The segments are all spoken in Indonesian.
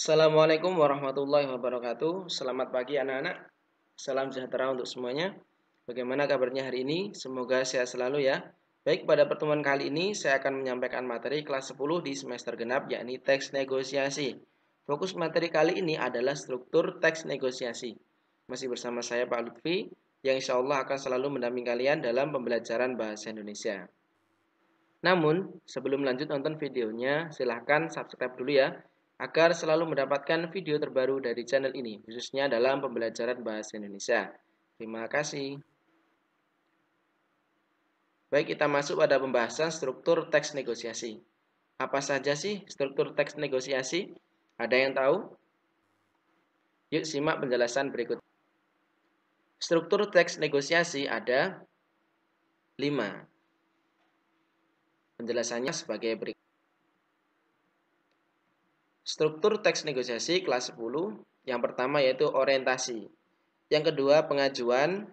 Assalamualaikum warahmatullahi wabarakatuh. Selamat pagi anak-anak. Salam sejahtera untuk semuanya. Bagaimana kabarnya hari ini? Semoga sehat selalu ya. Baik, pada pertemuan kali ini saya akan menyampaikan materi kelas 10 di semester genap, yakni teks negosiasi. Fokus materi kali ini adalah struktur teks negosiasi. Masih bersama saya Pak Lutfi, yang insya Allah akan selalu mendampingi kalian dalam pembelajaran bahasa Indonesia. Namun, sebelum lanjut nonton videonya, silahkan subscribe dulu ya, agar selalu mendapatkan video terbaru dari channel ini, khususnya dalam pembelajaran bahasa Indonesia. Terima kasih. Baik, kita masuk pada pembahasan struktur teks negosiasi. Apa saja sih struktur teks negosiasi? Ada yang tahu? Yuk simak penjelasan berikut. Struktur teks negosiasi ada 5. Penjelasannya sebagai berikut. Struktur teks negosiasi kelas 10, yang pertama yaitu orientasi. Yang kedua pengajuan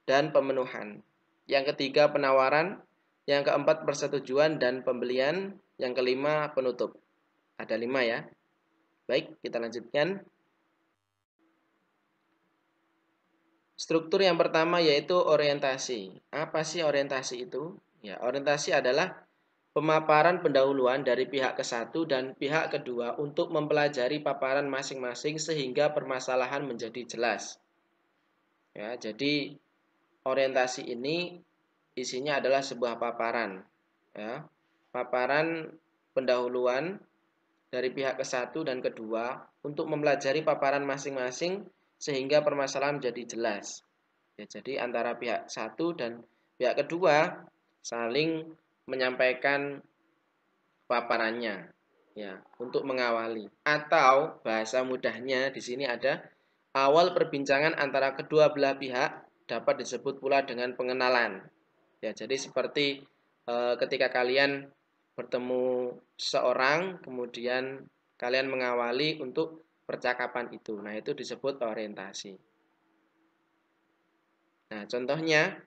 dan pemenuhan. Yang ketiga penawaran. Yang keempat persetujuan dan pembelian. Yang kelima penutup. Ada 5 ya. Baik, kita lanjutkan. Struktur yang pertama yaitu orientasi. Apa sih orientasi itu? Ya, orientasi adalah pemaparan pendahuluan dari pihak ke-1 dan pihak kedua untuk mempelajari paparan masing-masing sehingga permasalahan menjadi jelas. Ya, jadi orientasi ini isinya adalah sebuah paparan. Ya, paparan pendahuluan dari pihak ke-1 dan kedua untuk mempelajari paparan masing-masing sehingga permasalahan menjadi jelas. Ya, jadi antara pihak 1 dan pihak kedua saling menyampaikan paparannya ya untuk mengawali, atau bahasa mudahnya di sini ada awal perbincangan antara kedua belah pihak dapat disebut pula dengan pengenalan. Ya, jadi seperti ketika kalian bertemu seorang kemudian kalian mengawali untuk percakapan itu. Nah, itu disebut orientasi. Nah, contohnya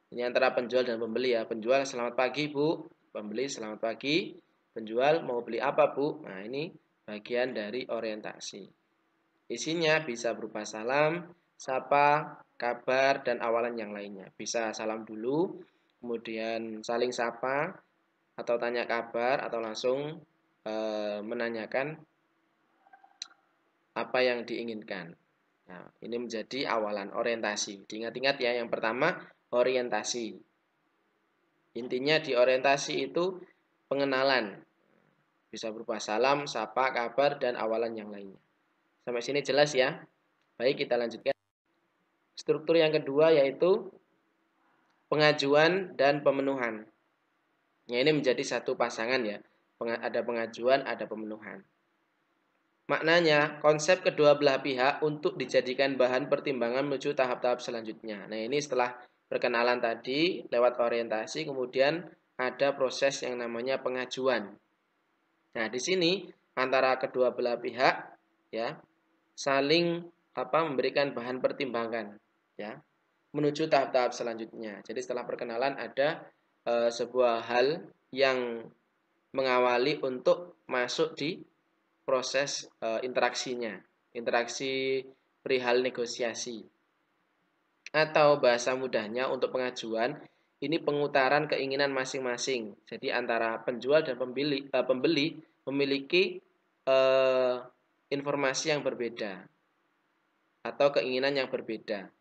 ini antara penjual dan pembeli ya. Penjual, selamat pagi Bu. Pembeli, selamat pagi. Penjual, mau beli apa Bu? Nah, ini bagian dari orientasi. Isinya bisa berupa salam, sapa, kabar, dan awalan yang lainnya. Bisa salam dulu, kemudian saling sapa, atau tanya kabar, atau langsung menanyakan apa yang diinginkan. Nah, ini menjadi awalan orientasi. Diingat-ingat ya, yang pertama orientasi. Intinya di orientasi itu pengenalan. Bisa berupa salam, sapa, kabar, dan awalan yang lainnya. Sampai sini jelas ya? Baik, kita lanjutkan. Struktur yang kedua yaitu pengajuan dan pemenuhan. Ya, ini menjadi satu pasangan ya. Ada pengajuan, ada pemenuhan. Maknanya, konsep kedua belah pihak untuk dijadikan bahan pertimbangan menuju tahap-tahap selanjutnya. Nah, ini setelah perkenalan tadi, lewat orientasi, kemudian ada proses yang namanya pengajuan. Nah, di sini antara kedua belah pihak ya saling memberikan bahan pertimbangan ya menuju tahap-tahap selanjutnya. Jadi setelah perkenalan ada sebuah hal yang mengawali untuk masuk di proses interaksinya, interaksi perihal negosiasi. Atau bahasa mudahnya untuk pengajuan, ini pengutaran keinginan masing-masing. Jadi antara penjual dan pembeli memiliki informasi yang berbeda atau keinginan yang berbeda.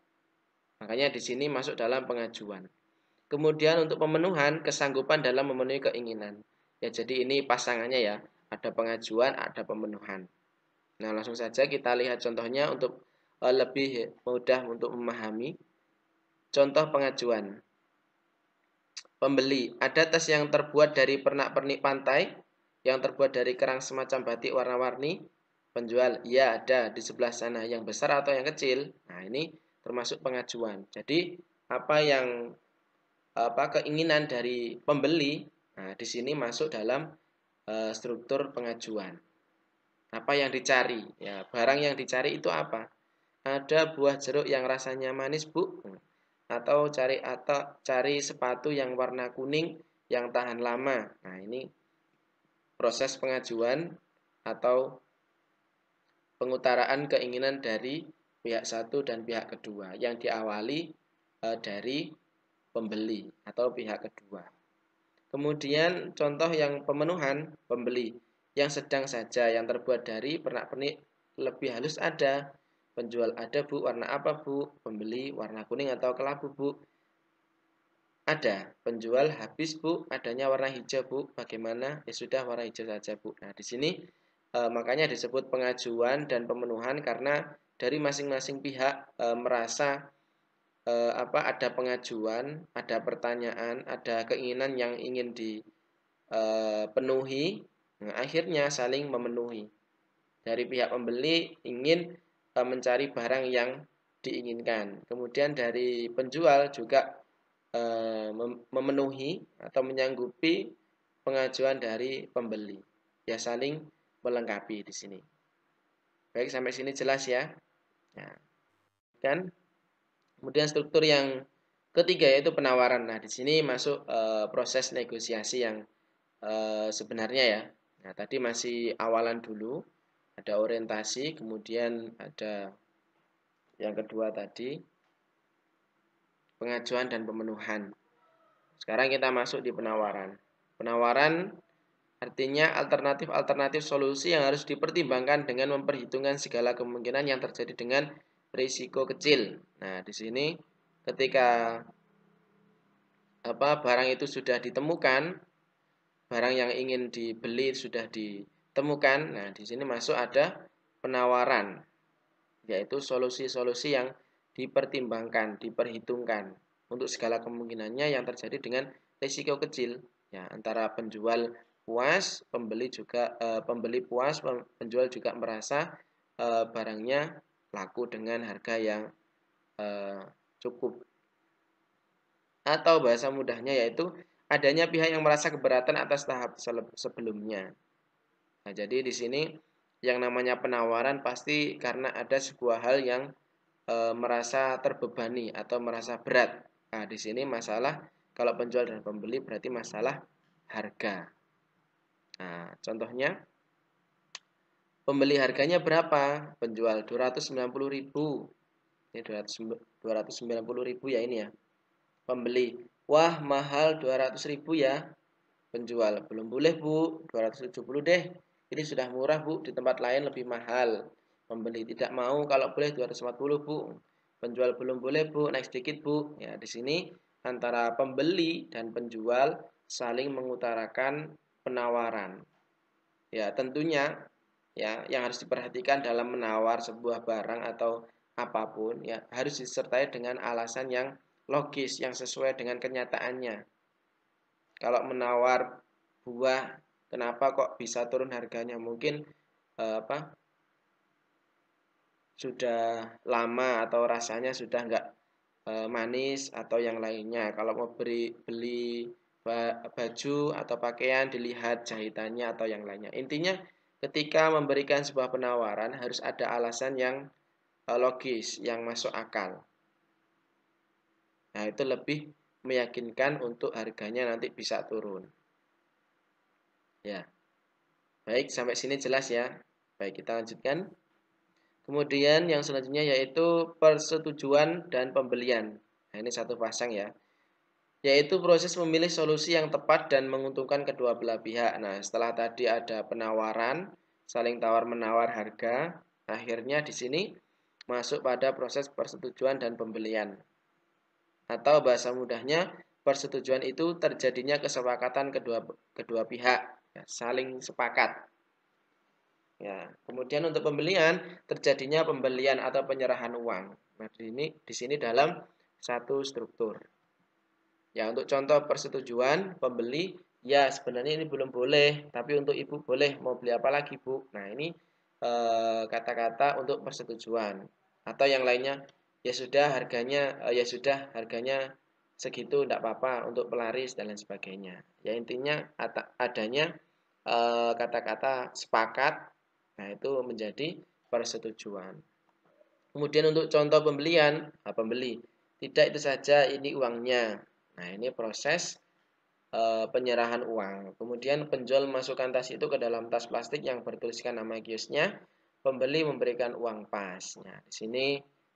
Makanya di sini masuk dalam pengajuan. Kemudian untuk pemenuhan, kesanggupan dalam memenuhi keinginan. Ya, jadi ini pasangannya ya, ada pengajuan, ada pemenuhan. Nah, langsung saja kita lihat contohnya untuk lebih mudah untuk memahami. Contoh pengajuan. Pembeli, ada tas yang terbuat dari pernak-pernik pantai, yang terbuat dari kerang semacam batik warna-warni. Penjual, iya ada di sebelah sana, yang besar atau yang kecil. Nah, ini termasuk pengajuan. Jadi, keinginan dari pembeli, nah di sini masuk dalam struktur pengajuan. Apa yang dicari? Ya, barang yang dicari itu apa? Ada buah jeruk yang rasanya manis, Bu. Atau cari sepatu yang warna kuning yang tahan lama. Nah, ini proses pengajuan atau pengutaraan keinginan dari pihak satu dan pihak kedua yang diawali dari pembeli atau pihak kedua. Kemudian contoh yang pemenuhan pembeli yang sedang saja yang terbuat dari pernak-pernik lebih halus ada. Penjual ada bu, warna apa bu? Pembeli warna kuning atau kelabu bu. Ada. Penjual habis bu, adanya warna hijau bu. Bagaimana? Ya sudah warna hijau saja bu. Nah di sini makanya disebut pengajuan dan pemenuhan karena dari masing-masing pihak merasa ada pengajuan, ada pertanyaan, ada keinginan yang ingin dipenuhi, nah, akhirnya saling memenuhi. Dari pihak pembeli ingin mencari barang yang diinginkan. Kemudian dari penjual juga memenuhi atau menyanggupi pengajuan dari pembeli. Ya saling melengkapi di sini. Baik, sampai sini jelas ya. Nah, kan kemudian struktur yang ketiga yaitu penawaran. Nah, di sini masuk proses negosiasi yang sebenarnya ya. Nah, tadi masih awalan dulu, ada orientasi, kemudian ada yang kedua tadi pengajuan dan pemenuhan. Sekarang kita masuk di penawaran. Penawaran artinya alternatif-alternatif solusi yang harus dipertimbangkan dengan memperhitungkan segala kemungkinan yang terjadi dengan risiko kecil. Nah, di sini ketika barang itu sudah ditemukan, barang yang ingin dibeli sudah ditemukan. Nah, di sini masuk ada penawaran, yaitu solusi-solusi yang dipertimbangkan, diperhitungkan untuk segala kemungkinannya yang terjadi dengan risiko kecil. Ya, antara penjual puas, pembeli puas, penjual juga merasa barangnya laku dengan harga yang cukup. Atau bahasa mudahnya yaitu adanya pihak yang merasa keberatan atas tahap sebelumnya. Nah, jadi di sini yang namanya penawaran pasti karena ada sebuah hal yang merasa terbebani atau merasa berat. Nah, di sini masalah kalau penjual dan pembeli berarti masalah harga. Nah, contohnya pembeli harganya berapa? Penjual 290.000. Ini 290.000 ya ini ya. Pembeli, wah mahal 200.000 ya. Penjual, belum boleh bu, 270 deh. Ini sudah murah bu, di tempat lain lebih mahal. Pembeli tidak mau, kalau boleh 240 bu. Penjual belum boleh bu, naik sedikit bu. Ya di sini antara pembeli dan penjual saling mengutarakan penawaran. Ya tentunya ya yang harus diperhatikan dalam menawar sebuah barang atau apapun ya harus disertai dengan alasan yang logis yang sesuai dengan kenyataannya. Kalau menawar buah, kenapa kok bisa turun harganya? Mungkin sudah lama atau rasanya sudah enggak manis atau yang lainnya. Kalau mau beli baju atau pakaian dilihat jahitannya atau yang lainnya. Intinya ketika memberikan sebuah penawaran harus ada alasan yang logis, yang masuk akal. Nah, itu lebih meyakinkan untuk harganya nanti bisa turun. Ya. Baik, sampai sini jelas ya. Baik, kita lanjutkan. Kemudian yang selanjutnya yaitu persetujuan dan pembelian. Nah, ini satu pasang ya. Yaitu proses memilih solusi yang tepat dan menguntungkan kedua belah pihak. Nah, setelah tadi ada penawaran, saling tawar-menawar harga, akhirnya di sini masuk pada proses persetujuan dan pembelian. Atau bahasa mudahnya, persetujuan itu terjadinya kesepakatan kedua pihak, ya, saling sepakat. Ya, kemudian untuk pembelian terjadinya pembelian atau penyerahan uang. Nah, di sini dalam satu struktur. Ya, untuk contoh persetujuan pembeli, ya sebenarnya ini belum boleh, tapi untuk ibu boleh. Mau beli apa lagi, Bu? Nah, ini kata-kata untuk persetujuan. Atau yang lainnya, ya sudah harganya segitu tidak apa-apa untuk pelaris dan lain sebagainya. Ya intinya adanya kata-kata sepakat. Nah, itu menjadi persetujuan. Kemudian untuk contoh pembelian, pembeli, tidak itu saja ini uangnya. Nah, ini proses penyerahan uang. Kemudian penjual memasukkan tas itu ke dalam tas plastik yang bertuliskan nama kiosnya. pembeli memberikan uang pas. Nah, di sini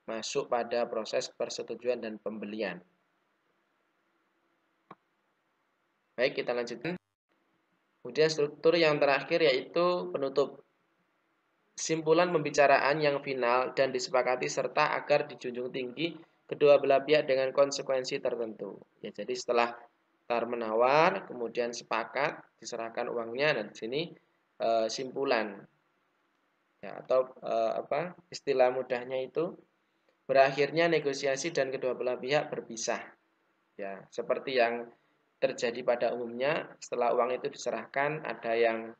masuk pada proses persetujuan dan pembelian. Baik, kita lanjutkan. Kemudian struktur yang terakhir yaitu penutup. Simpulan pembicaraan yang final dan disepakati serta agar dijunjung tinggi kedua belah pihak dengan konsekuensi tertentu. Ya, jadi setelah tawar-menawar, kemudian sepakat, diserahkan uangnya, dan di sini simpulan. Ya, atau istilah mudahnya itu berakhirnya negosiasi dan kedua belah pihak berpisah. Ya, seperti yang terjadi pada umumnya setelah uang itu diserahkan, ada yang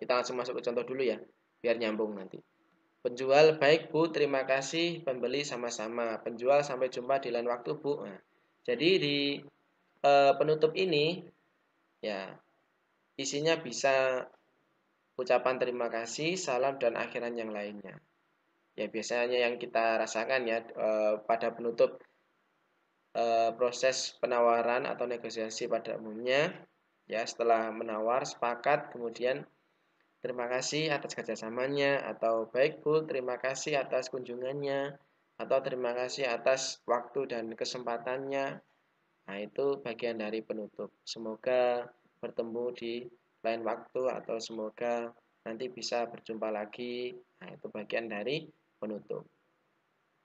kita langsung masuk ke contoh dulu ya, biar nyambung nanti. Penjual, baik Bu, terima kasih. Pembeli, sama-sama. Penjual, sampai jumpa di lain waktu Bu. Nah, jadi di penutup ini ya isinya bisa ucapan terima kasih, salam, dan akhiran yang lainnya. Ya, biasanya yang kita rasakan ya pada penutup proses penawaran atau negosiasi pada umumnya, ya setelah menawar sepakat, kemudian terima kasih atas kerjasamanya, atau baik Bu, terima kasih atas kunjungannya, atau terima kasih atas waktu dan kesempatannya. Nah, itu bagian dari penutup. Semoga bertemu di lain waktu, atau semoga nanti bisa berjumpa lagi. Nah, itu bagian dari penutup.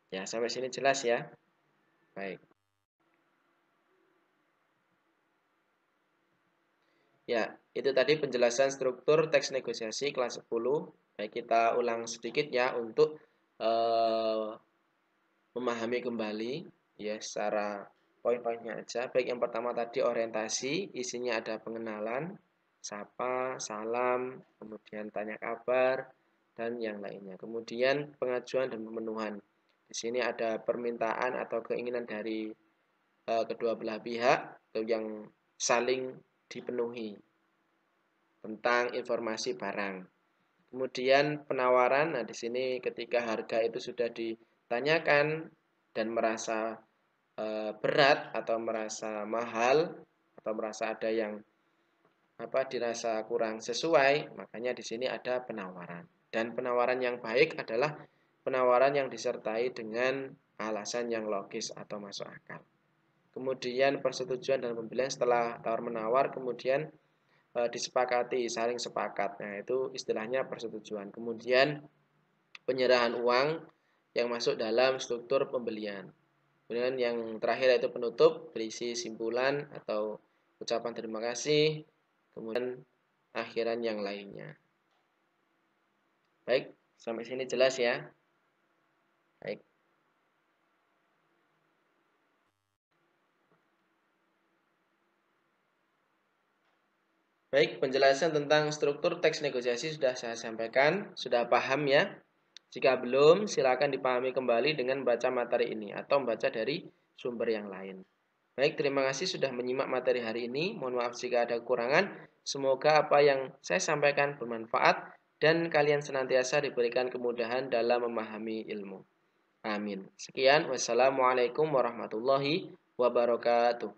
Ya, sampai sini jelas ya. Baik. Ya, itu tadi penjelasan struktur teks negosiasi kelas 10. Baik, kita ulang sedikit ya untuk memahami kembali ya secara poin-poinnya aja. Baik, yang pertama tadi orientasi, isinya ada pengenalan, sapa, salam, kemudian tanya kabar, dan yang lainnya. Kemudian pengajuan dan pemenuhan. Di sini ada permintaan atau keinginan dari kedua belah pihak yang saling dipenuhi tentang informasi barang. Kemudian penawaran, nah di sini ketika harga itu sudah ditanyakan dan merasa berat atau merasa mahal atau merasa ada yang dirasa kurang sesuai, makanya di sini ada penawaran. Dan penawaran yang baik adalah penawaran yang disertai dengan alasan yang logis atau masuk akal. Kemudian persetujuan dan pembelian setelah tawar-menawar, kemudian disepakati, saling sepakat. Nah, itu istilahnya persetujuan. Kemudian penyerahan uang yang masuk dalam struktur pembelian. Kemudian yang terakhir yaitu penutup, berisi simpulan atau ucapan terima kasih, kemudian akhiran yang lainnya. Baik, sampai sini jelas ya. Baik. Baik, penjelasan tentang struktur teks negosiasi sudah saya sampaikan, sudah paham ya? Jika belum, silakan dipahami kembali dengan baca materi ini atau membaca dari sumber yang lain. Baik, terima kasih sudah menyimak materi hari ini. Mohon maaf jika ada kekurangan. Semoga apa yang saya sampaikan bermanfaat dan kalian senantiasa diberikan kemudahan dalam memahami ilmu. Amin. Sekian, wassalamualaikum warahmatullahi wabarakatuh.